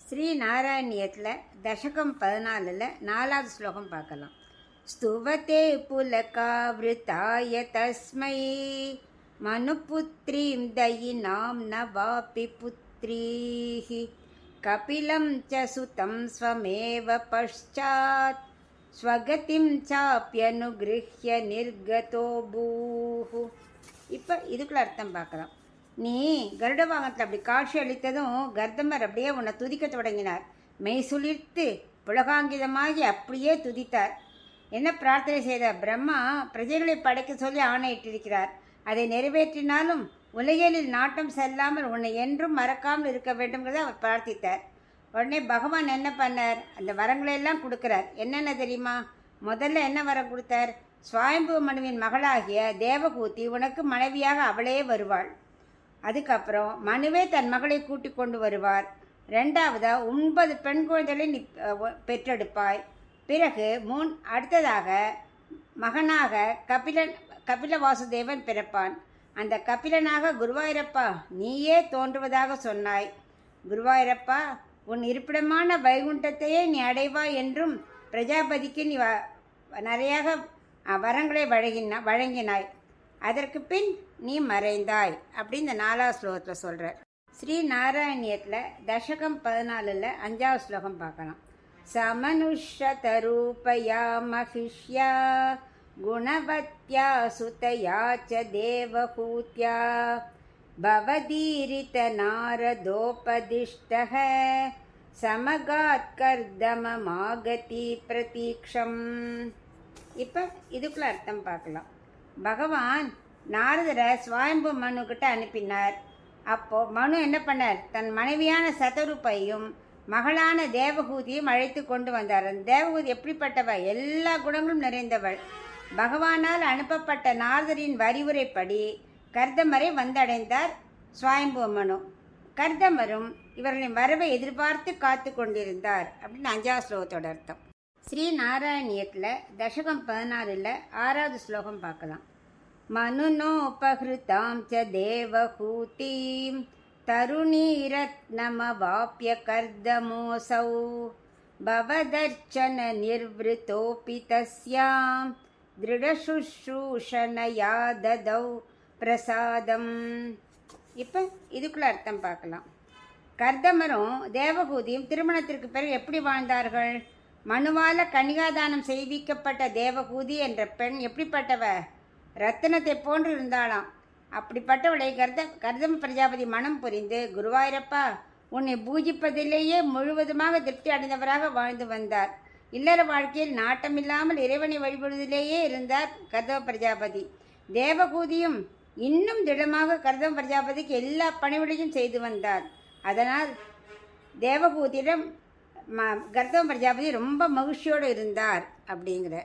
ஸ்ரீ நாராயணியத்தில் தசகம் 14 4வது ஸ்லோகம் பார்க்கலாம். ஸ்துவதே புலகாவிருத்தாய தஸ்மை மனுபுத்ரீம் தயினாம் நவாபி புத்ரீஹி கபிலம் ச சுதம் ஸ்வமேவ பஷ்சாத் ஸ்வகதிம் சாப்யனுகிருஹ்ய நிர்கதோ பூஹு. இப்போ இதுக்குள்ள அர்த்தம் பார்க்கலாம். நீ கருட வாகனத்தில் அப்படி காட்சி அளித்ததும் கர்தமர் அப்படியே உன்னை துதிக்க தொடங்கினார். மெய் சுளிர்த்து புலகாங்கிதமாகி அப்படியே துதித்தார். என்ன பிரார்த்தனை செய்தார்? பிரம்மா பிரஜைகளை படைக்க சொல்லி ஆணையிட்டிருக்கிறார். அதை நிறைவேற்றினாலும் உலகில் நாட்டம் செல்லாமல் உன்னை என்றும் மறக்காமல் இருக்க வேண்டும்ங்கிறத அவர் பிரார்த்தித்தார். உடனே பகவான் என்ன பண்ணார்? அந்த வரங்களெல்லாம் கொடுக்குறார். என்னென்ன தெரியுமா? முதல்ல என்ன வரம் கொடுத்தார்? ஸ்வயம்பு மனுவின் மகளாகிய தேவகூதி உனக்கு மனைவியாக அவளே வருவாள். அதுக்கப்புறம் மனுவே தன் மகளை கூட்டி கொண்டு வருவார். ரெண்டாவதா 9 பெண் குழந்தைகளை நீ பெற்றெடுப்பாய். பிறகு அடுத்ததாக மகனாக கபில வாசுதேவன் பிறப்பான். அந்த கபிலனாக குருவாயூரப்பா நீயே தோன்றுவதாக சொன்னாய். குருவாயூரப்பா உன் இருப்பிடமான வைகுண்டத்தையே நீ அடைவாய் என்றும் பிரஜாபதிக்கு நீ நிறையாக வரங்களை வழங்கினாய். அதற்கு பின் நீ மறைந்தாய் அப்படின்னு இந்த 4வது ஸ்லோகத்தில் சொல்கிறார். ஸ்ரீ நாராயணியத்தில் தசகம் 14 5வது ஸ்லோகம் பார்க்கலாம். சமனுஷதரூபயா மகிஷ்யா குணவத்யா சுதயா ச தேவகூத்யா பவதீரித நாரதோபதிஷ்டஹ சமகாத் கர்தமமாகதி பிரதீக்ஷம். இப்போ இதுக்குள்ள அர்த்தம் பார்க்கலாம். பகவான் நாரதரை ஸ்வயம்பு மனு கிட்ட அனுப்பினார். அப்போ மனு என்ன பண்ணார்? தன் மனைவியான சதரூபையும் மகளான தேவகூதியும் அழைத்து கொண்டு வந்தார். அந்த தேவகூதி எப்படிப்பட்டவள்? எல்லா குணங்களும் நிறைந்தவள். பகவானால் அனுப்பப்பட்ட நாரதரின் வரிவுரைப்படி கர்தமரை வந்தடைந்தார் ஸ்வயம்பு மனு. கர்தமரும் இவர்களின் வரவை எதிர்பார்த்து காத்து கொண்டிருந்தார் அப்படின்னு 5வது ஸ்லோகத்தோட அர்த்தம். ஸ்ரீ நாராயணியத்தில் தசகம் 14 6வது ஸ்லோகம் பார்க்கலாம். மனுனோபஹிருதாம் ச தேவகூதீம் தருணீரத்னமவாப்ய கர்தமோசௌ பவதர்ச்சன நிர்விருத்தோபி தஸ்யாம் திருடசுஷ்ரூஷணயா ததௌ பிரசாதம். இப்போ இதுக்குள்ள அர்த்தம் பார்க்கலாம். கர்தமரும் தேவகூதியும் திருமணத்திற்கு பிறகு எப்படி வாழ்ந்தார்கள்? மனுவால கன்னிகாதானம் செய்விக்கப்பட்ட தேவகூதி என்ற பெண் எப்படிப்பட்டவ? ரத்தினத்தை போன்று இருந்தாளாம். அப்படிப்பட்டவளை கர்தம பிரஜாபதி மனம் புரிந்து குருவாயூரப்பா உன்னை பூஜிப்பதிலேயே முழுவதுமாக திருப்தி அடைந்தவராக வாழ்ந்து வந்தார். இல்லற வாழ்க்கையில் நாட்டமில்லாமல் இறைவனை வழிபடுவதிலேயே இருந்தார் கர்தம பிரஜாபதி. தேவகூதியும் இன்னும் திடமாக கர்தம பிரஜாபதிக்கு எல்லா பணிவிடையும் செய்து வந்தார். அதனால் தேவகூதியிடம் கர்தம பிரஜாபதி ரொம்ப மகிழ்ச்சியோடு இருந்தார் அப்படிங்கிற